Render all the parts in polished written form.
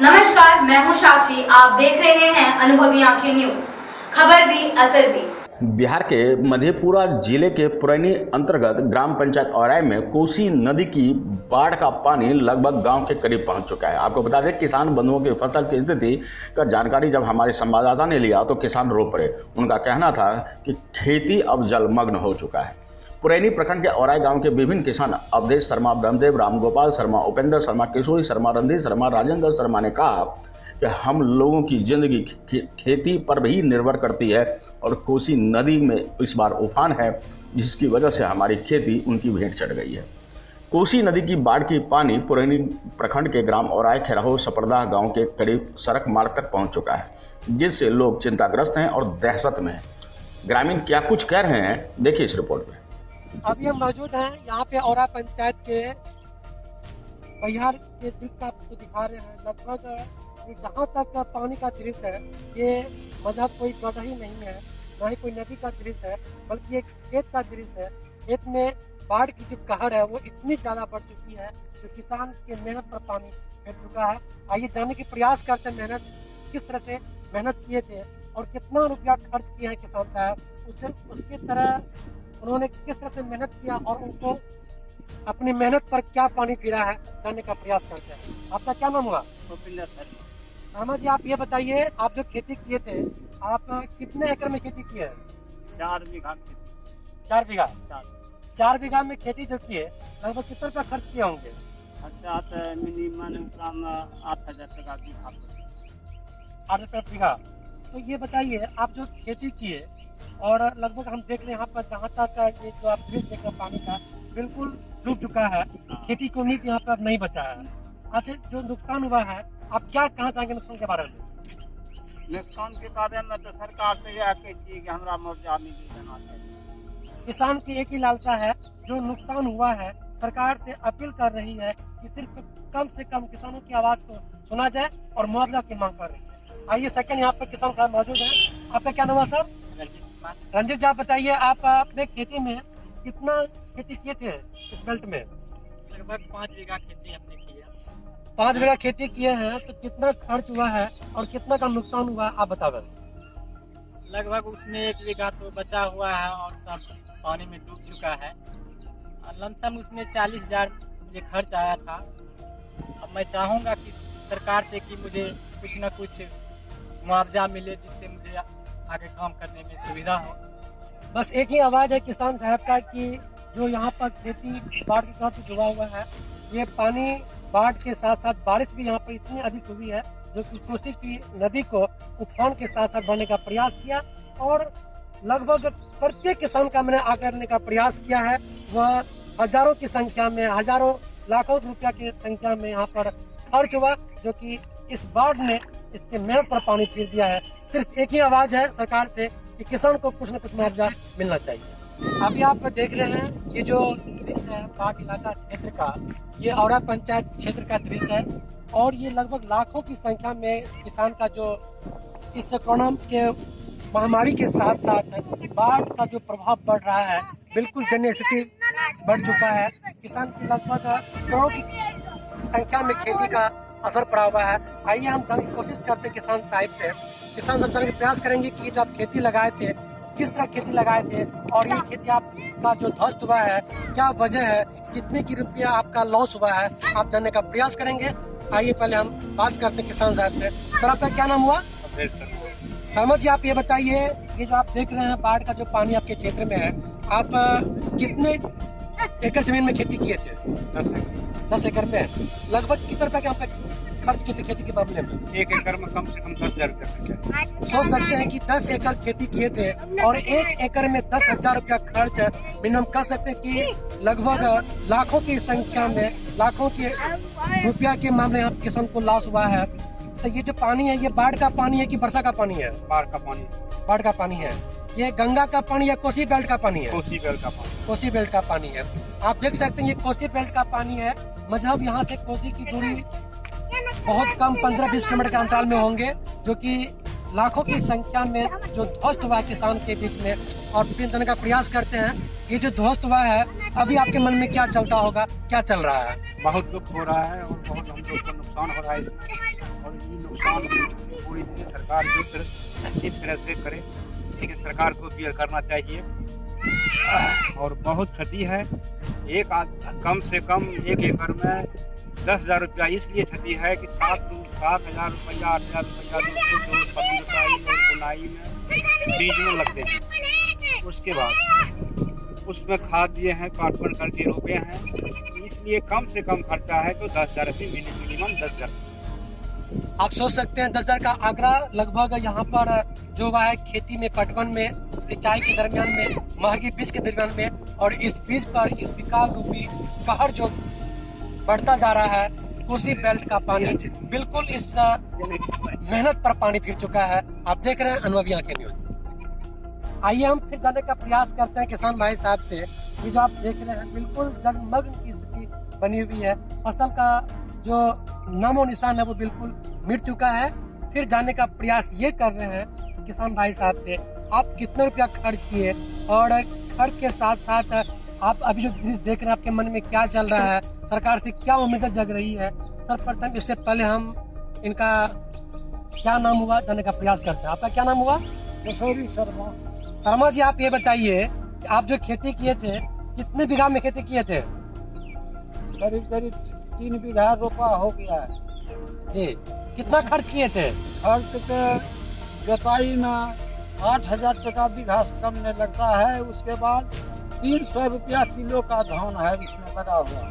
नमस्कार, मैं हूं साक्षी। आप देख रहे हैं अनुभवी आंखें न्यूज। खबर भी असर भी। बिहार के मधेपुरा जिले के पुरैनी अंतर्गत ग्राम पंचायत औराई में कोसी नदी की बाढ़ का पानी लगभग गांव के करीब पहुंच चुका है। आपको बता दें, किसान बंधुओं की फसल की स्थिति का जानकारी जब हमारे संवाददाता ने लिया तो किसान रो पड़े। उनका कहना था कि खेती अब जलमग्न हो चुका है। पुरैनी प्रखंड के औराई गांव के विभिन्न किसान अवधेश शर्मा, ब्रह्मदेव, रामगोपाल शर्मा, उपेंद्र शर्मा, किशोरी शर्मा, रणधीर शर्मा, राजेंद्र शर्मा ने कहा कि हम लोगों की जिंदगी खेती पर भी निर्भर करती है और कोसी नदी में इस बार उफान है, जिसकी वजह से हमारी खेती उनकी भेंट चढ़ गई है। कोसी नदी की बाढ़ की पानी पुरैनी प्रखंड के ग्राम औराई, खैराहो, सपरदा गांव के करीब सड़क मार्ग तक पहुंच चुका है, जिससे लोग चिंताग्रस्त हैं और दहशत में हैं। ग्रामीण क्या कुछ कह रहे हैं, देखिए इस रिपोर्ट में। अभी हम मौजूद हैं यहाँ पे औरा पंचायत के बिहार के दृश्य का आपको दिखा रहे हैं। लगभग जहाँ तक पानी का दृश्य है, ये मजहब कोई गढ़ ही नहीं है, ना ही कोई नदी का दृश्य है, बल्कि एक खेत का दृश्य है। खेत में बाढ़ की जो कहर है वो इतनी ज्यादा बढ़ चुकी है कि किसान के मेहनत पर पानी फेर चुका है। आइए जानने के प्रयास करते हैं मेहनत किस तरह से मेहनत किए थे और कितना रुपया खर्च किया है किसान साहब, उसके तरह उन्होंने किस तरह से मेहनत किया और उनको अपनी मेहनत पर क्या पानी फिरा है, जानने का प्रयास करते हैं। आपका क्या नाम हुआ? शर्मा जी, आप ये बताइए, आप जो खेती किए थे, आप कितने एकड़ में खेती किए हैं? 4 बीघा। 4 बीघा। 4 बीघा में खेती जो किए, लगभग कितना रुपया खर्च किए होंगे? खर्चा तो मिनिमम 8,000 टका बीघा। 8 रुपया बीघा। तो ये बताइए, आप जो खेती किए और लगभग हम देख रहे हैं यहाँ पर जहाँ तक ये जो आप दृश्य देख रहे हैं पानी का, बिल्कुल डूब चुका है। खेती की उम्मीद यहाँ पर नहीं बचा है। अच्छा, जो नुकसान हुआ है, आप क्या कहना चाहेंगे नुकसान के बारे में? नुकसान के बारे में तो सरकार से यह कहती कि हमारा मुआवजा मिल जाना चाहिए। किसान की एक ही लालसा है, जो नुकसान हुआ है सरकार से अपील कर रही है कि सिर्फ कम से कम किसानों की आवाज को सुना जाए और मुआवजा की मांग कर रही है। आइए सेकंड यहाँ पर किसान साहब मौजूद है। आपका क्या नाम है सर? रंजीत जी, आप बताइए, आप अपने खेती में कितना खेती किए थे इस बेल्ट में? लगभग 5 बीघा खेती हमने किया। 5 बीघा खेती किए हैं, तो कितना खर्च हुआ है और कितना का नुकसान हुआ, आप बताओ। लगभग उसमें 1 बीघा तो बचा हुआ है और सब पानी में डूब चुका है। लमसम उसमें 40,000 मुझे खर्च आया था। अब मैं चाहूँगा कि सरकार से कि मुझे कुछ न कुछ मुआवजा मिले, जिससे मुझे आगे काम करने में सुविधा हो। बस एक ही आवाज है किसान साहब का कि जो यहाँ पर खेती बाढ़ के कारण से डूबा हुआ है, ये पानी बाढ़ के साथ साथ बारिश भी यहाँ पर इतनी अधिक हुई है जो कि कोसी की नदी को उफान के साथ साथ बढ़ने का प्रयास किया और लगभग प्रत्येक किसान का मैंने आगे करने का प्रयास किया है। वह हजारों की संख्या में, हजारों लाखों रुपया की संख्या में यहाँ पर खर्च हुआ, जो कि इस बाढ़ ने इसके मेहनत पर पानी फिर दिया है। सिर्फ एक ही आवाज है सरकार से कि किसान को कुछ न कुछ मुआवजा मिलना चाहिए। अभी आप देख रहे हैं ये जो दृश्य है बाढ़ इलाका क्षेत्र का, ये औरा पंचायत क्षेत्र का दृश्य है और ये लगभग लाखों की संख्या में किसान का जो इस कोरोना के महामारी के साथ साथ बाढ़ का जो प्रभाव बढ़ रहा है, बिल्कुल दयनीय स्थिति बढ़ चुका है। किसान की लगभग करोड़ों की संख्या में खेती का असर पड़ा हुआ है। आइए हम जानने की कोशिश करते हैं किसान साहब से। किसान साहब जानने का प्रयास करेंगे कि जो आप खेती लगाए थे, किस तरह खेती लगाए थे और ये खेती आपका जो ध्वस्त हुआ है, क्या वजह है, कितने की रुपया आपका लॉस हुआ है, आप जानने का प्रयास करेंगे। आइए पहले हम बात करते हैं किसान साहब से। सर, आपका क्या नाम हुआ? शर्मा जी, आप ये बताइए, ये जो आप देख रहे हैं बाढ़ का जो पानी आपके क्षेत्र में है, आप कितने एकड़ जमीन में खेती किए थे? 10 एकड़ में। लगभग कितने रुपए के आप खर्च किए थे खेती के मामले में? 1 एकड़ में कम से कम 10,000 रुपया। सोच सकते हैं कि 10 एकड़ खेती किए थे और 1 एकड़ में 10,000 रुपया खर्च, मिनिमम कह सकते हैं कि लगभग लाखों की संख्या में, लाखों के रुपया के मामले यहाँ किसान को लॉस हुआ है। तो ये जो पानी है, ये बाढ़ का पानी है कि वर्षा का पानी है? बाढ़ का पानी। बाढ़ का पानी है। ये गंगा का पानी या कोसी बेल्ट का पानी है? कोसी बेल्ट का पानी। कोसी बेल्ट का पानी है। आप देख सकते हैं ये कोसी बेल्ट का पानी है। मतलब यहाँ से कोसी की दूरी बहुत कम 15-20 किलोमीटर के अंतराल में होंगे, जो कि लाखों की संख्या में जो ध्वस्त हुआ है किसान के बीच में, और देने का प्रयास करते हैं। ये जो ध्वस्त हुआ है, अभी आपके मन में क्या चलता होगा, क्या चल रहा है? बहुत दुख हो रहा है और बहुत हम लोग को नुकसान हो रहा है और ये नुकसान पूरी सरकार जिस तरह से करे, लेकिन सरकार को भी करना चाहिए। और बहुत क्षति है। कम से कम 1 एकड़ में 10,000 रुपया इसलिए क्षति है कि 7,000 रुपया 8,000 रुपया जो पत्ती रोपाई और बुनाई में बीज में लगते हैं, उसके बाद उसमें खाद दिए हैं, काटपन करके रोपे हैं, इसलिए कम से कम खर्चा है तो 10,000 से मिनिमम 10,000। आप सोच सकते हैं 10,000 का आंकड़ा लगभग यहाँ पर जो हुआ है खेती में, पटवन में, सिंचाई के दरमियान में, महंगी बीज के दरमियान में, और इस बीज पर इस विकास रूपी कहर जो बढ़ता जा रहा है, कोसी बेल्ट का पानी बिल्कुल इस मेहनत पर पानी फिर चुका है। आप देख रहे हैं अनुभवी आंखें न्यूज। आइए हम फिर जाने का प्रयास करते हैं किसान भाई साहब से। ये जो आप देख रहे हैं बिल्कुल जगमग्न की स्थिति बनी हुई है, फसल का जो नामो निशान है वो बिल्कुल मिट चुका है। फिर जाने का प्रयास ये कर रहे हैं किसान भाई साहब से, आप कितना रुपया खर्च किए और खर्च के साथ साथ आप अभी जो दृश्य देख रहे हैं आपके मन में क्या चल रहा है, सरकार से क्या उम्मीदें जग रही है। सर्वप्रथम इससे पहले हम इनका क्या नाम हुआ जानने का प्रयास करते हैं। आपका क्या नाम हुआ? किशोरी शर्मा। शर्मा जी, आप ये बताइए आप जो खेती किए थे कितने बीघा में खेती किए थे? करीब 3 बीघा रोपा हो गया है जी। कितना खर्च किए थे? खर्च के जोताई में 8,000 टका बीघा से कम नहीं लगता है। उसके बाद 300 रुपया किलो का धान है इसमें लगा हुआ।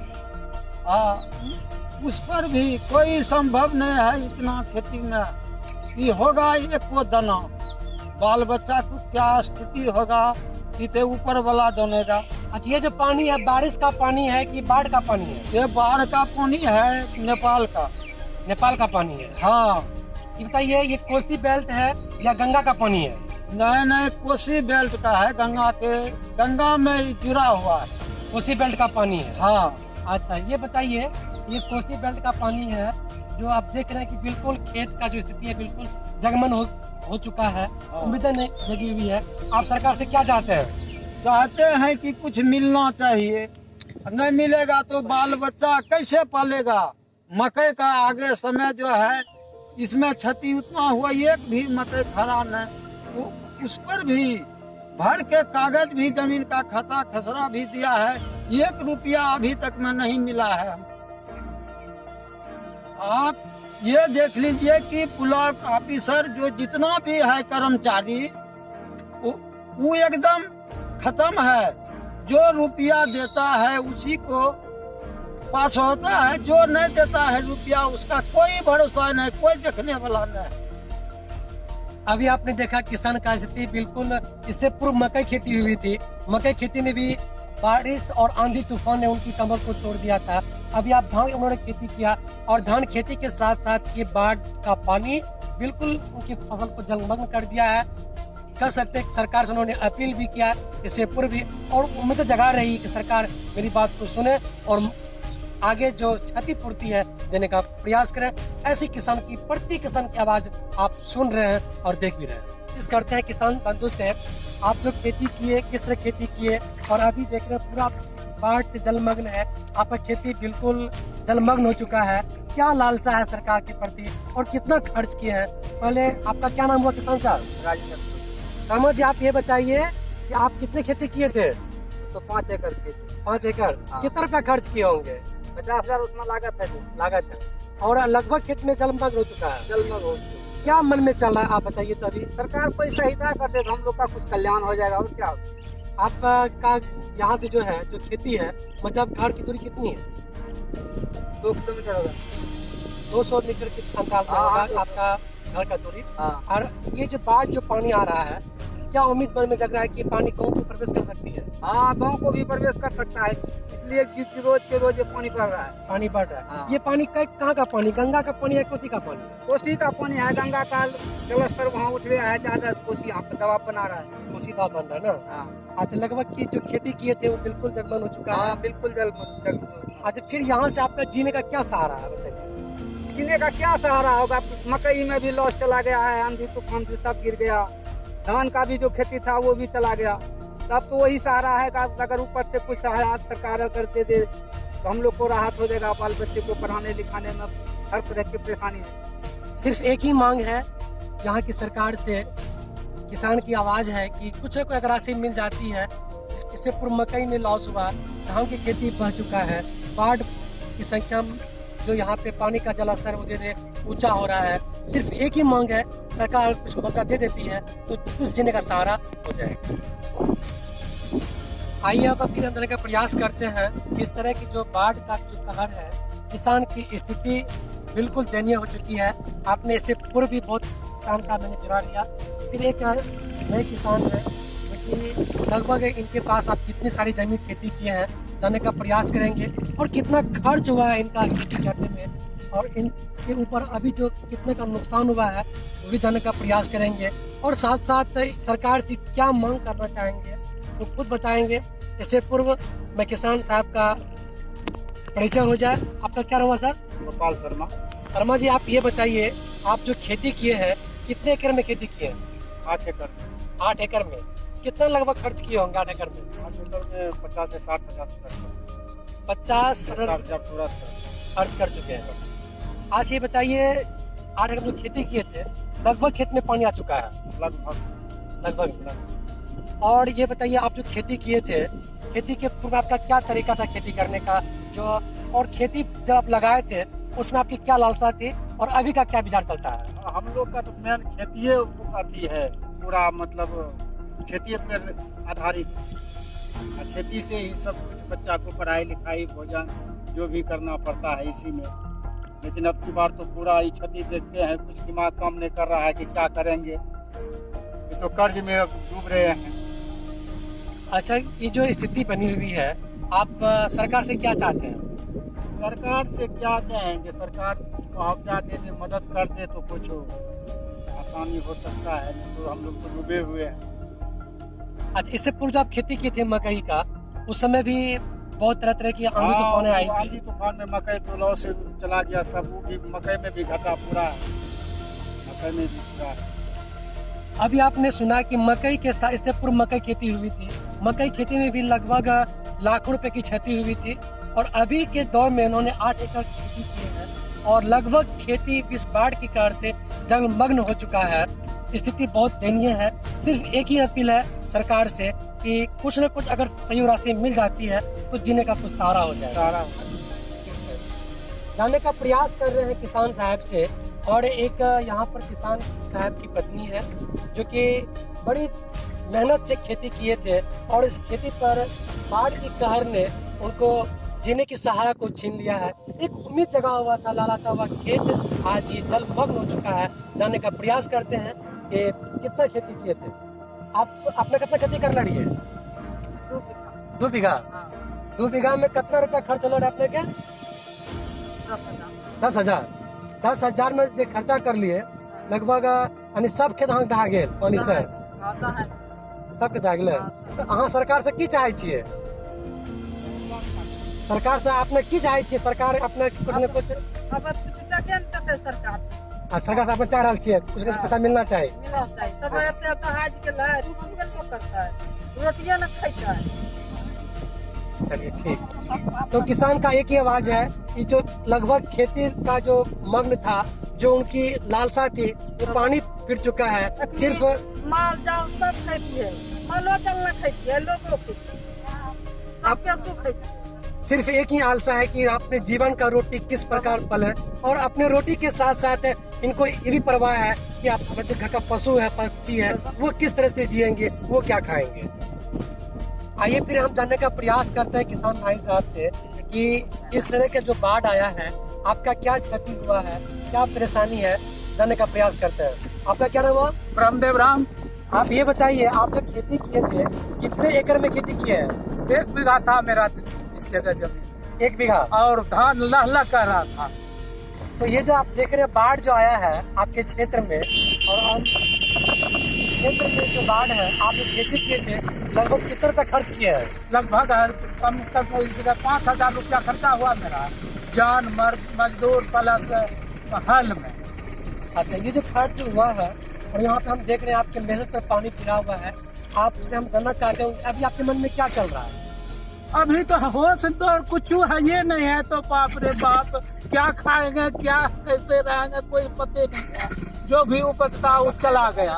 उस पर भी कोई संभव नहीं है इतना खेती में कि होगा एक वो दाना। बाल बच्चा को क्या स्थिति होगा इतने ऊपर वाला जानेगा। अच्छा, ये जो पानी है बारिश का पानी है कि बाढ़ का पानी है? ये बाढ़ का पानी है, नेपाल का। नेपाल का पानी है। हाँ। ये बताइए ये कोसी बेल्ट है या गंगा का पानी है? नहीं, कोसी बेल्ट का है, गंगा में जुड़ा हुआ है। कोसी बेल्ट का पानी है। हाँ। अच्छा, ये बताइए ये कोसी बेल्ट का पानी है जो आप देख रहे हैं कि बिल्कुल खेत का जो स्थिति है बिल्कुल जगमन हो चुका है, उम्मीदें नहीं जगी हुई है। आप सरकार से क्या चाहते हैं? चाहते हैं कि कुछ मिलना चाहिए, नहीं मिलेगा तो बाल बच्चा कैसे पालेगा। मकई का आगे समय जो है इसमें क्षति उतना हुआ, एक भी मकई खरा नहीं, उस पर भी भर के कागज भी जमीन का खाता खसरा भी दिया है, 1 रुपया अभी तक में नहीं मिला है। आप ये देख लीजिए कि ब्लॉक ऑफिसर जो जितना भी है कर्मचारी वो एकदम खत्म है। जो रुपया देता है उसी को पास होता है, जो नहीं देता है रुपया उसका कोई भरोसा नहीं, कोई देखने वाला नहीं। अभी आपने देखा किसान का स्थिति बिल्कुल, इससे पूर्व मकई खेती हुई थी, मकई खेती में भी बारिश और आंधी तूफान ने उनकी कमर को तोड़ दिया था। अभी आप धान उन्होंने खेती किया और धान खेती के साथ साथ ये बाढ़ का पानी बिल्कुल उनकी फसल को जलमग्न कर दिया है। कह सकते हैं सरकार से उन्होंने अपील भी किया इससे पूर्व भी, और उम्मीद जगा रही कि सरकार मेरी बात को सुने और आगे जो क्षतिपूर्ति है देने का प्रयास करें। ऐसी किसान की प्रति किसान की आवाज आप सुन रहे हैं और देख भी रहे हैं। इस करते हैं किसान बंधु से, आप जो खेती किए किस तरह खेती किए और अभी देख रहे हैं पूरा बाढ़ से जलमग्न है, आपका खेती बिल्कुल जलमग्न हो चुका है। क्या लालसा है सरकार के प्रति और कितना खर्च किए हैं? पहले आपका क्या नाम हुआ किसान साहब? राजेंद्र शर्मा जी, आप ये बताइए कि आप कितने खेती किए थे? तो 5 एकड़ के। 5 एकड़। हाँ। कितना रुपया खर्च किए होंगे? 50,000 उसमें लागत है। लागत है और लगभग खेत में जलमग्न हो चुका है। जलमग्न हो। क्या मन में चल रहा है आप बताइए तो अभी? सरकार कोई सहायता कर दे तो हम लोग का कुछ कल्याण हो जाएगा और क्या। आपका यहाँ से जो है जो खेती है मतलब घर की दूरी कितनी है? 2 किलोमीटर होगा। 200 मीटर के अंतराल में हाँ, होगा आपका घर का दूरी। हाँ। और ये जो बाढ़ जो पानी आ रहा है, क्या उम्मीद मन में जग रहा है कि पानी गाँव को प्रवेश कर सकती है? हाँ, गांव को भी प्रवेश कर सकता है, इसलिए रोज के रोज ये पानी बढ़ रहा है। पानी बढ़ रहा है। हाँ। ये पानी कहाँ का पानी? गंगा का पानी है कोसी का पानी? कोसी का पानी है, गंगा का जलस्तर वहाँ उठ गया है ज्यादा, कोसी यहाँ पे दबाव बना रहा है। कोसी का बन रहा है ना? हाँ। अच्छा, लगभग की जो खेती किए थे वो बिल्कुल जलमग्न हो चुका है। हाँ, बिल्कुल जल। अच्छा, फिर यहाँ से आपका जीने का क्या सहारा है बताइए? जीने का क्या सहारा होगा? मकई में भी लॉस चला गया है, आंधी तूफान से सब गिर गया, धान का भी जो खेती था वो भी चला गया। तब तो वही सहारा है कि अगर ऊपर से कुछ सहारा सरकार अगर दे दे तो हम लोग को राहत हो जाएगा, बाल बच्चे को पढ़ाने लिखाने में हर तरह की परेशानी है। सिर्फ एक ही मांग है यहाँ की सरकार से, किसान की आवाज़ है कि कुछ न कुछ अगर राशि मिल जाती है। इससे पूर्व मकई में लॉस हुआ, धान की खेती बह चुका है, बाढ़ की संख्या जो यहाँ पे पानी का जल स्तर धीरे धीरे ऊंचा हो रहा है। सिर्फ एक ही मांग है, सरकार कुछ मौका दे देती है तो कुछ जीने का सहारा हो जाएगा। आइए अब फिर हम जाने का प्रयास करते हैं। इस तरह की जो बाढ़ का जो कहर है, किसान की स्थिति बिल्कुल दयनीय हो चुकी है। आपने इससे पूर्व भी बहुत किसान का मैंने गिरा लिया, फिर एक नए किसान है कि लगभग इनके पास आप कितनी सारी जमीन खेती किए हैं जानने का प्रयास करेंगे और कितना खर्च हुआ है इनका खेती करने में और इनके ऊपर अभी जो कितने का नुकसान हुआ है वो भी जानने का प्रयास करेंगे और साथ साथ सरकार से क्या मांग करना चाहेंगे तो खुद बताएंगे। इससे पूर्व मैं किसान साहब का परिचय हो जाए। आपका क्या हुआ सर? गोपाल शर्मा। शर्मा जी, आप ये बताइए, आप जो खेती किए हैं कितने एकड़ में खेती किए हैं? 8 एकड़। 8 एकड़ में कितना लगभग खर्च किए होंगे? 8 एकड़ में 50 से 60 हजार 50 हजार पूरा खर्च कर चुके हैं। आज ये बताइए, 8 एकड़ में खेती किए थे, लगभग खेत में पानी आ चुका है? लगभग। और ये बताइए, आप जो खेती किए थे, खेती के पूर्व आपका क्या तरीका था खेती करने का, जो और खेती जब आप लगाए थे उसमें आपकी क्या लालसा थी और अभी का क्या विचार चलता है? हम लोग का तो मेन खेती आती है, पूरा मतलब खेती पर आधारित है। खेती से ही सब कुछ, बच्चा को पढ़ाई लिखाई भोजन जो भी करना पड़ता है इसी में। लेकिन अब की बार तो पूरा ही क्षति देखते हैं, कुछ दिमाग काम नहीं कर रहा है कि क्या करेंगे, ये तो कर्ज में अब डूब रहे हैं। अच्छा, ये जो स्थिति बनी हुई है, आप सरकार से क्या चाहते हैं? सरकार से क्या चाहेंगे, सरकार कुछ मुआवजा दे दे, मदद कर दे तो कुछ आसानी हो सकता है, नहीं तो हम लोग तो डूबे हुए हैं। अच्छा, इससे पूर्व जो आप खेती की थी मकई का, उस समय भी बहुत तरह तरह की आंधी तूफानें आई थी। आंधी तूफान में मकई तो लॉस से चला गया सब, वो भी मकई में भी घटा पूरा, मकई में भी पूरा। अभी आपने सुना कि मकई के साथ इससे पूर्व मकई खेती हुई थी, मकई खेती में भी लगभग लाखों रुपए की क्षति हुई थी और अभी के दौर में इन्होंने 8 एकड़ खेती की है और लगभग खेती इस बाढ़ की कहर से जलमग्न हो चुका है। स्थिति बहुत दयनीय है। सिर्फ एक ही अपील है सरकार से कि कुछ न कुछ अगर सही राशि मिल जाती है तो जीने का कुछ सहारा हो जाए। जानने का प्रयास कर रहे हैं किसान साहब से। और एक यहाँ पर किसान साहब की पत्नी है जो कि बड़ी मेहनत से खेती किए थे और इस खेती पर बाढ़ की कहर ने उनको जीने की सहारा को छीन लिया है। एक उम्मीद जगा हुआ था, लहराता हुआ खेत आज ये जलमग्न हो चुका है। जानने का प्रयास करते हैं कि कितना खेती किए थे आप, आपने कितना खेती कर लड़ी है? 2 बीघा। 2 बीघा में कितना रुपया खर्च लड़ अपने के? 10,000 में जो खर्चा कर लिए लगभग यानी सब खेत अहाँ दहा गेल पानी से, सबके दहा गेल। तो अहाँ सरकार से की चाहे छियै? सरकार से आपने की चाहे छियै? सरकार अपने कुछ न कुछ अब कुछ टके न देते सरकार। सरकार से आपने चाह रहल छियै कुछ न कुछ पैसा मिलना चाहिए। तब ऐसे दहाज के लाए लोग करता है, रोटियां न खाता है। चलिए ठीक। तो किसान का एक ही आवाज है कि जो लगभग खेती का जो मग्न था, जो उनकी लालसा थी, वो पानी फिर चुका है। सिर्फ माल जाल सब खेती है, मालो जल न खेती है, लोग खेती सबके सुख है। सिर्फ एक ही आलसा है कि अपने जीवन का रोटी किस प्रकार पले और अपने रोटी के साथ साथ इनको ये भी परवाह है कि आप जो घर का पशु है, पक्षी है, वो किस तरह से जिएंगे, वो क्या खाएंगे। आइए फिर हम जानने का प्रयास करते हैं किसान भाई साहब से कि इस तरह के जो बाढ़ आया है आपका क्या क्षति हुआ है, क्या परेशानी है, जानने का प्रयास करते हैं। आपका क्या नाम हुआ? ब्रह्मदेव राम। आप ये बताइए, आप जो खेती किए थे कितने एकड़ में खेती किए हैं? 1 बीघा था मेरा इस जगह जमीन। 1 बीघा। और धान लहला कर रहा था। तो ये जो आप देख रहे हैं बाढ़ जो आया है आपके क्षेत्र में, और क्षेत्र में जो बाढ़ है, आप जो खेती किए थे लगभग कितने रुपया खर्च किए हैं? लगभग कम से कम इस जगह 5,000 रुपया खर्चा हुआ मेरा, जान मजदूर प्लस हल में। अच्छा, ये जो खर्च हुआ है और यहाँ पे हम देख रहे हैं आपके मेहनत पर पानी फिरा हुआ है, आपसे हम जानना चाहते हैं अभी आपके मन में क्या चल रहा है? अभी तो होश तो कुछ है ये नहीं है, तो बाप रे बाप क्या खाएंगे क्या कैसे रहेंगे कोई पते नहीं है। जो भी उपजता वो चला गया।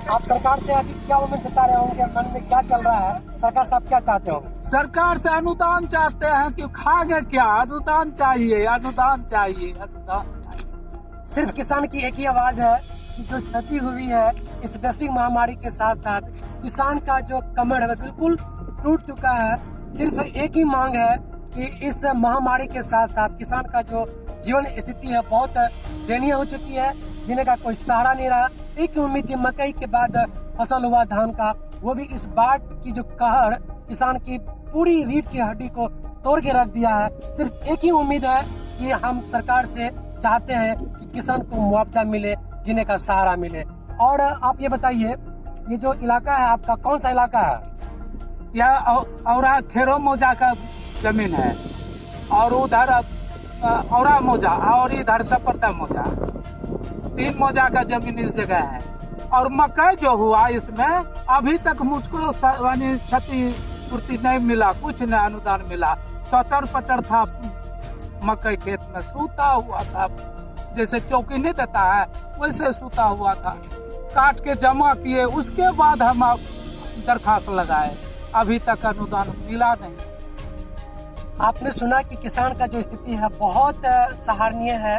आप सरकार से अभी क्या उम्मीद जता रहे होंगे, मन में क्या चल रहा है, सरकार से आप क्या चाहते हो? सरकार से अनुदान चाहते हैं कि खाएंगे क्या, अनुदान चाहिए, अनुदान चाहिए, अनुदान चाहिए। सिर्फ किसान की एक ही आवाज है कि जो क्षति हुई है इस वैश्विक महामारी के साथ साथ किसान का जो कमर है बिल्कुल टूट चुका है। सिर्फ एक ही मांग है कि इस महामारी के साथ साथ किसान का जो जीवन स्थिति है बहुत दयनीय हो चुकी है, जीने का कोई सहारा नहीं रहा। एक उम्मीद थी मकई के बाद फसल हुआ धान का, वो भी इस बाढ़ की जो कहर किसान की पूरी रीढ़ की हड्डी को तोड़ के रख दिया है। सिर्फ एक ही उम्मीद है कि हम सरकार से चाहते हैं कि किसान को मुआवजा मिले, जीने का सहारा मिले। और आप ये बताइए, ये जो इलाका है आपका कौन सा इलाका है? यह औरा खेरो मौजा का जमीन है और उधर औरा मौजा और इधर सपर्दा मौजा, 3 मौजा का जमीन इस जगह है। और मकई जो हुआ इसमें अभी तक मुझको क्षति पूर्ति नहीं मिला, कुछ नहीं अनुदान मिला। 70 पटर था मकई खेत में, सूता हुआ था, जैसे चौकी नहीं देता है वैसे सूता हुआ था। काट के जमा किए, उसके बाद हम दरखास्त लगाए, अभी तक अनुदान मिला नहीं। आपने सुना कि किसान का जो स्थिति है बहुत सराहनीय है।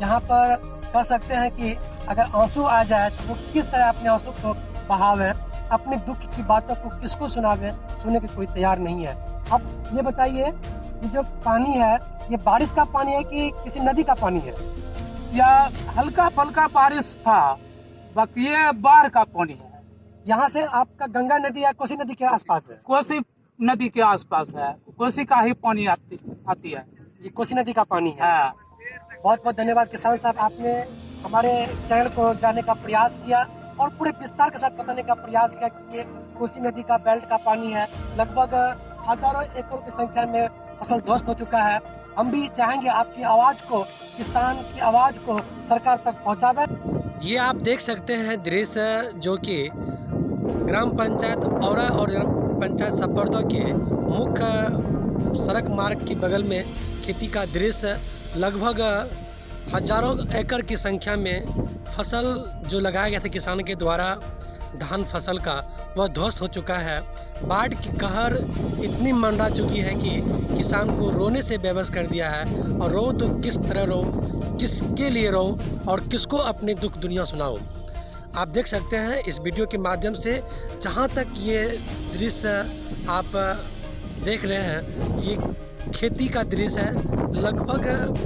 यहाँ पर कह सकते हैं कि अगर आंसू आ जाए तो वो किस तरह अपने आंसू को बहावे, अपने दुख की बातों को किसको सुनावे, सुनने के कोई तैयार नहीं है। अब ये बताइए, ये जो पानी है ये बारिश का पानी है कि किसी नदी का पानी है? या हल्का फुल्का बारिश था, बाकी ये बाढ़ का पानी है। यहाँ से आपका गंगा नदी या कोसी नदी के आसपास है? कोसी नदी के आसपास है, कोसी का ही पानी आती है। ये कोसी नदी का पानी है। हाँ। बहुत बहुत धन्यवाद किसान साहब, आपने हमारे चैनल को जानने का प्रयास किया और पूरे विस्तार के साथ बताने का प्रयास किया कि ये कोसी नदी का बेल्ट का पानी है। लगभग हजारों एकड़ की संख्या में फसल ध्वस्त हो चुका है। हम भी चाहेंगे आपकी आवाज को, किसान की आवाज को सरकार तक पहुंचावे। ये आप देख सकते हैं दृश्य जो कि ग्राम पंचायत औरा और ग्राम पंचायत सपर्दा के मुख्य सड़क मार्ग के बगल में खेती का दृश्य। लगभग हजारों एकड़ की संख्या में फसल जो लगाया गया था किसानों के द्वारा, धान फसल का, वह ध्वस्त हो चुका है। बाढ़ की कहर इतनी मंडरा चुकी है कि किसान को रोने से बेबस कर दिया है। और रो तो किस तरह रो, किसके लिए रो और किसको अपने दुख दुनिया सुनाओ। आप देख सकते हैं इस वीडियो के माध्यम से, जहां तक ये दृश्य आप देख रहे हैं, ये खेती का दृश्य है। लगभग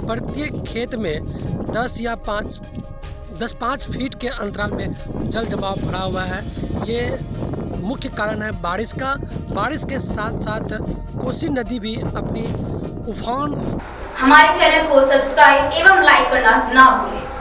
प्रत्येक खेत में 10-5 फीट के अंतराल में जल जमाव भरा हुआ है। ये मुख्य कारण है बारिश का। बारिश के साथ साथ कोसी नदी भी अपनी उफान। हमारे चैनल को सब्सक्राइब एवं लाइक करना ना भूलें।